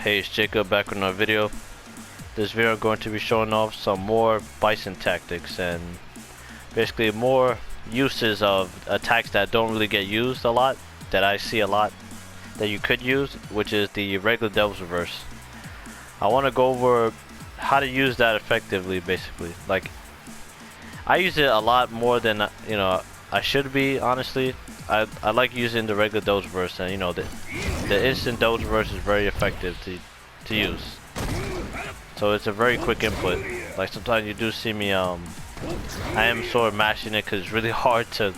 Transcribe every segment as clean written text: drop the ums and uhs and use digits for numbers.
Hey, it's Jacob back with another video. This video I'm going to be showing off some more Bison tactics and basically more uses of attacks that don't really get used a lot, that I see a lot that you could use, which is the regular Devil's Reverse. I want to go over how to use that effectively. Basically, like, I use it a lot more than I should be, honestly. I like using the regular Devil's Reverse, and the instant Devil's Reverse is very effective to use. So it's a very quick input. Like, sometimes you do see me I am sort of mashing it because it's really hard to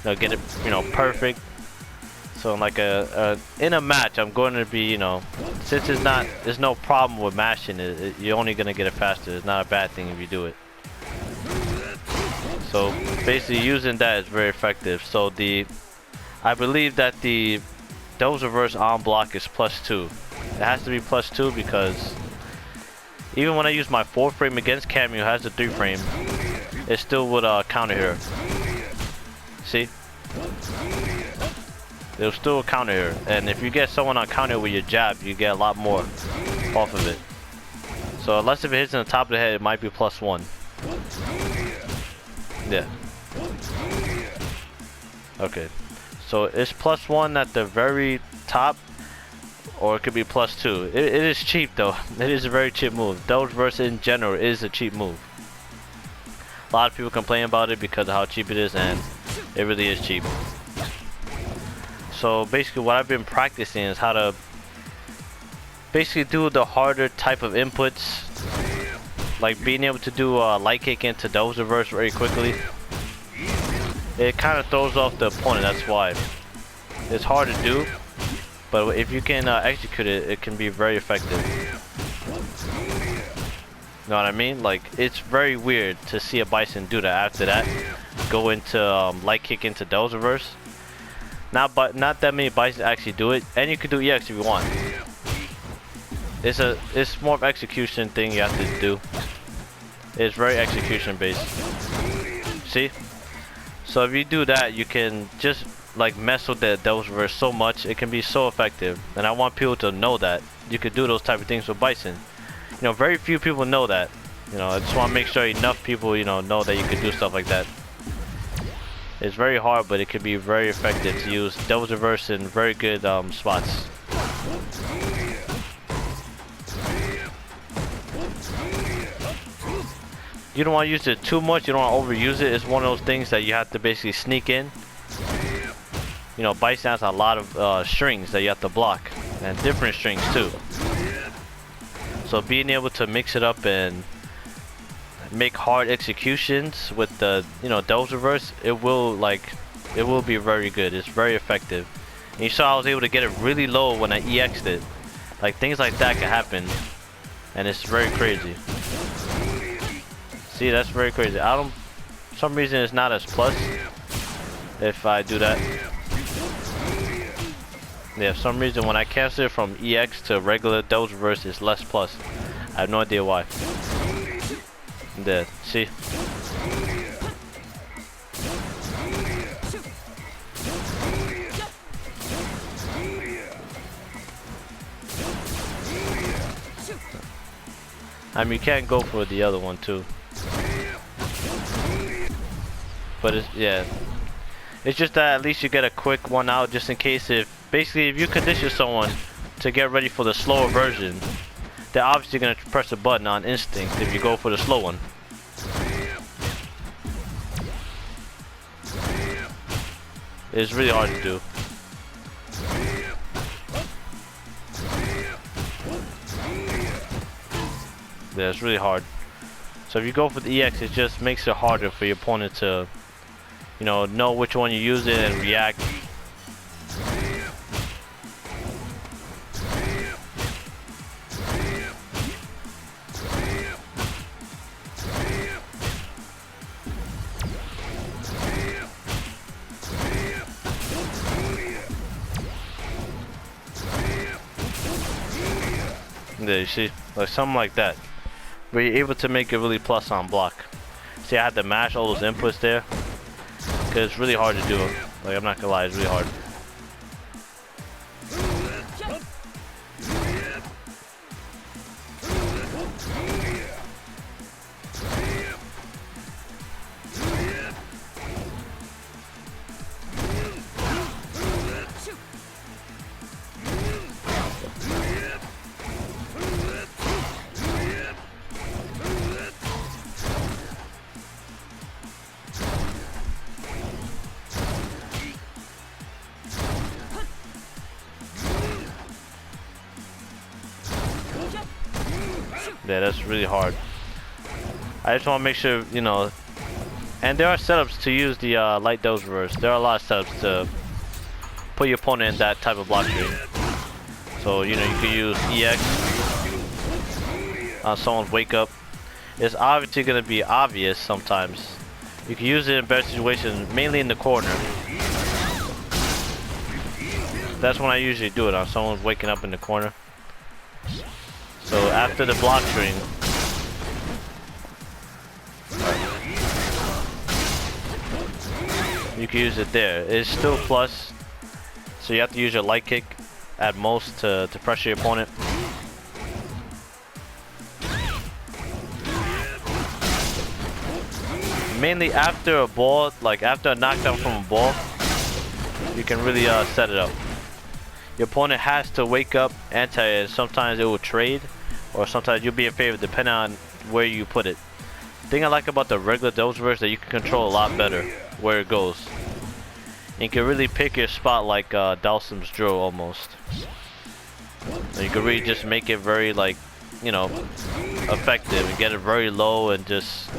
get it perfect. So like in a match, I'm going to be since there's no problem with mashing it, you're only gonna get it faster. It's not a bad thing if you do it. So basically using that is very effective. So I believe that the Devil's Reverse on block is +2. It has to be +2 because even when I use my 4 frame against Camu, who has the 3 frame, it still would counter here. See? It'll still counter here. And if you get someone on counter with your jab, you get a lot more off of it. So unless if it hits in the top of the head, it might be +1. Yeah. Okay. So it's +1 at the very top, or it could be +2. It is cheap though. It is a very cheap move. Devil's Reverse in general is a cheap move. A lot of people complain about it because of how cheap it is, and it really is cheap. So basically what I've been practicing is how to basically do the harder type of inputs, like being able to do light kick into Devil's Reverse very quickly. It kind of throws off the opponent, that's why. It's hard to do, but if you can execute it, it can be very effective. You know what I mean? Like, it's very weird to see a Bison do that. After that, go into light kick into Devil's Reverse. Not that many Bison actually do it, and you can do EX if you want. It's more of execution thing you have to do. It's very execution based. See? So if you do that, you can just like mess with the Devil's Reverse so much. It can be so effective, and I want people to know that you could do those type of things with Bison. Very few people know that. I just want to make sure enough people know that you could do stuff like that. It's very hard, but it can be very effective to use Devil's Reverse in very good spots. You don't want to use it too much. You don't want to overuse it. It's one of those things that you have to basically sneak in. Bison has a lot of strings that you have to block, and different strings too. So being able to mix it up and make hard executions with the Devil's Reverse, it will be very good. It's very effective. And you saw I was able to get it really low when I EX'd it. Like, things like that can happen, and it's very crazy. See, that's very crazy. For some reason it's not as plus if I do that. Yeah, for some reason when I cancel it from EX to regular Devil's Reverse, it's less plus. I have no idea why. There, see? I mean, you can't go for the other one too. But it's just that at least you get a quick one out, just in case if you condition someone to get ready for the slower version, they're obviously gonna press a button on instinct if you go for the slow one. It's really hard to do. Yeah, it's really hard. So if you go for the EX, it just makes it harder for your opponent to know which one you use it and react. There, you see, like something like that, where you're able to make it really plus on block. See, I had to mash all those inputs there because it's really hard to do. Like, I'm not gonna lie, it's really hard. Yeah, that's really hard. I just want to make sure, you know, and there are setups to use the light dose reverse. There are a lot of setups to put your opponent in that type of block string. So, you know, you could use EX on someone's wake up. It's obviously going to be obvious sometimes. You can use it in better situations, mainly in the corner. That's when I usually do it, on someone's waking up in the corner. So after the block string, you can use it there. It's still plus, so you have to use your light kick at most to pressure your opponent. Mainly after a ball, like after a knockdown from a ball, you can really set it up. Your opponent has to wake up anti, and sometimes it will trade, or sometimes you'll be in favor depending on where you put it. The thing I like about the regular dose reverse is that you can control a lot better where it goes. And you can really pick your spot like Dalsim's drill almost. And you can really just make it very, like, you know, effective and get it very low, and just,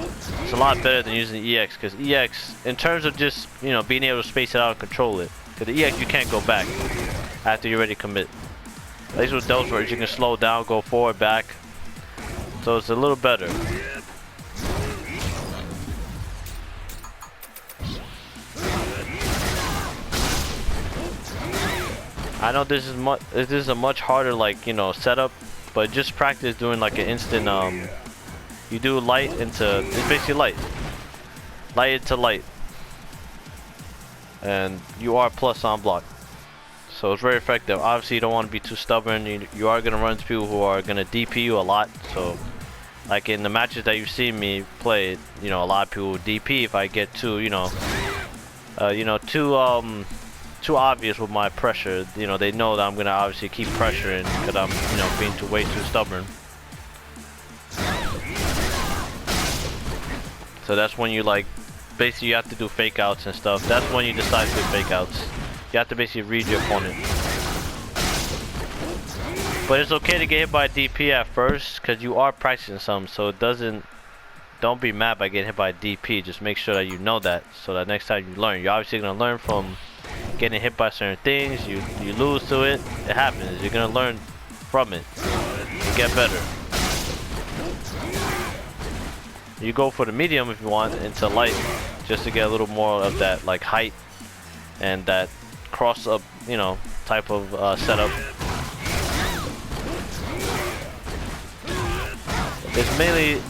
it's a lot better than using EX, because EX, in terms of just, you know, being able to space it out and control it, because the EX you can't go back after you're ready to commit. At least with those words you can slow down, go forward, back, so it's a little better. I know this is a much harder, like, you know, setup, but just practice doing like an instant, you do light into, it's basically light into light, and you are plus on block, so it's very effective. Obviously you don't want to be too stubborn. You are going to run into people who are going to DP you a lot, so like in the matches that you've seen me play, you know, a lot of people will DP if I get too, you know, too obvious with my pressure. You know, they know that I'm gonna obviously keep pressuring because I'm, you know, being way too stubborn. So that's when you, like, basically you have to do fake outs and stuff. That's when you decide to do fake outs. You have to basically read your opponent. But it's okay to get hit by DP at first because you are practicing some, so it doesn't, don't be mad by getting hit by DP. Just make sure that you know that, so that next time you learn, you're obviously gonna learn from getting hit by certain things. You lose to it, it happens. You're gonna learn from it and get better. You go for the medium if you want into light, just to get a little more of that, like, height and that cross up, you know, type of setup.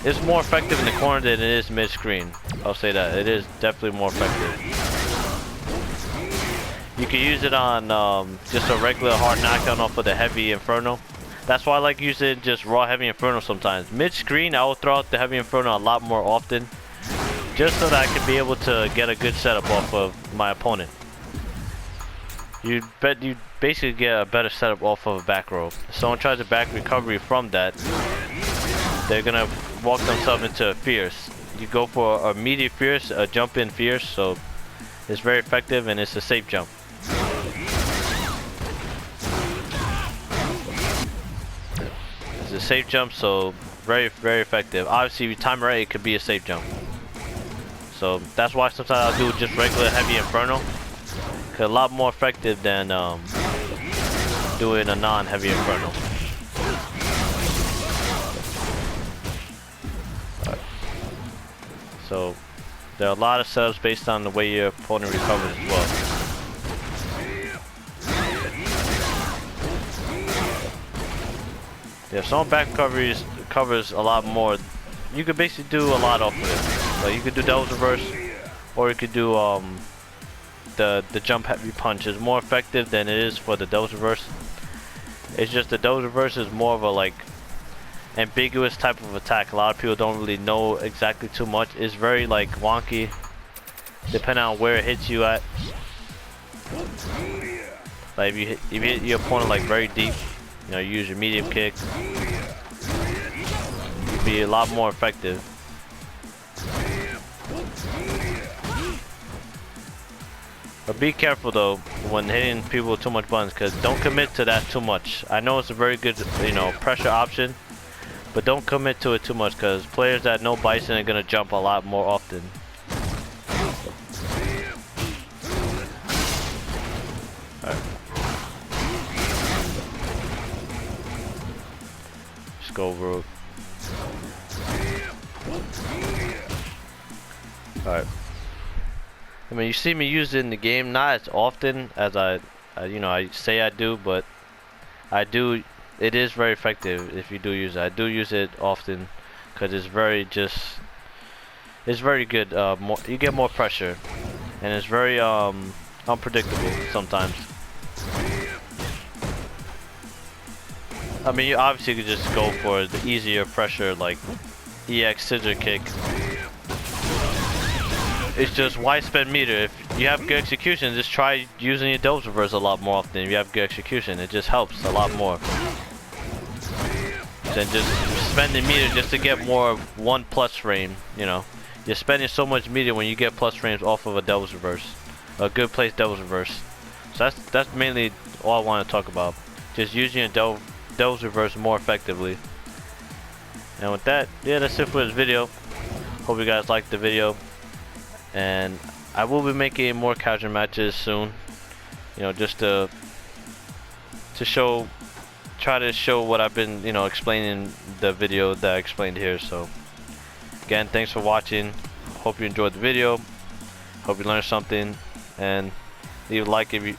It's more effective in the corner than it is mid screen. I'll say that it is definitely more effective. You can use it on just a regular hard knockdown off of the heavy inferno. That's why I like using just raw heavy inferno sometimes. Mid screen I will throw out the heavy inferno a lot more often, just so that I can be able to get a good setup off of my opponent. You basically get a better setup off of a back row. If someone tries a back recovery from that, they're gonna walk themselves into a fierce. You go for a medium fierce, a jump in fierce, so it's very effective and it's a safe jump. It's a safe jump, so very, very effective. Obviously, if you time it right, it could be a safe jump. So that's why sometimes I'll do just regular heavy inferno, cause a lot more effective than doing a non-heavy inferno. So there are a lot of setups based on the way your opponent recovers as well. Yeah, if someone back covers a lot more, you could basically do a lot off of it. Like, you could do devil's reverse, or you could do the jump heavy punch. Is more effective than it is for the devil's reverse. It's just the devil's reverse is more of a, like, ambiguous type of attack. A lot of people don't really know exactly too much. It's very, like, wonky depending on where it hits you at. Like, if you hit your opponent, like, very deep, you know, you use your medium kick, it'd be a lot more effective. But be careful though when hitting people with too much buttons, because don't commit to that too much. I know it's a very good, you know, pressure option, But don't commit to it too much, because players that know Bison are gonna jump a lot more often. Alright. Just go over it. Alright. I mean, you see me use it in the game, not as often as I say I do, but I do. It is very effective if you do use it. I do use it often because it's very good. You get more pressure, and it's very unpredictable sometimes. I mean, you obviously could just go for the easier pressure like EX scissor kick. It's just why spend meter? If you have good execution, just try using your doubles reverse a lot more often. If you have good execution, it just helps a lot more than just spending meter just to get more 1+ frame. You know, you're spending so much meter when you get plus frames off of a doubles reverse, a good place doubles reverse. So that's mainly all I want to talk about. Just using a doubles reverse more effectively. And with that, yeah, that's it for this video. Hope you guys liked the video. And I will be making more casual matches soon, you know, just to try to show what I've been, you know, explaining the video that I explained here. So again, thanks for watching. Hope you enjoyed the video. Hope you learned something, and leave a like if you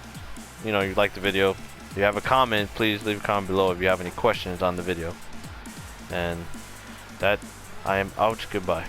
like the video. If you have a comment, please leave a comment below if you have any questions on the video. And that, I am out. Goodbye.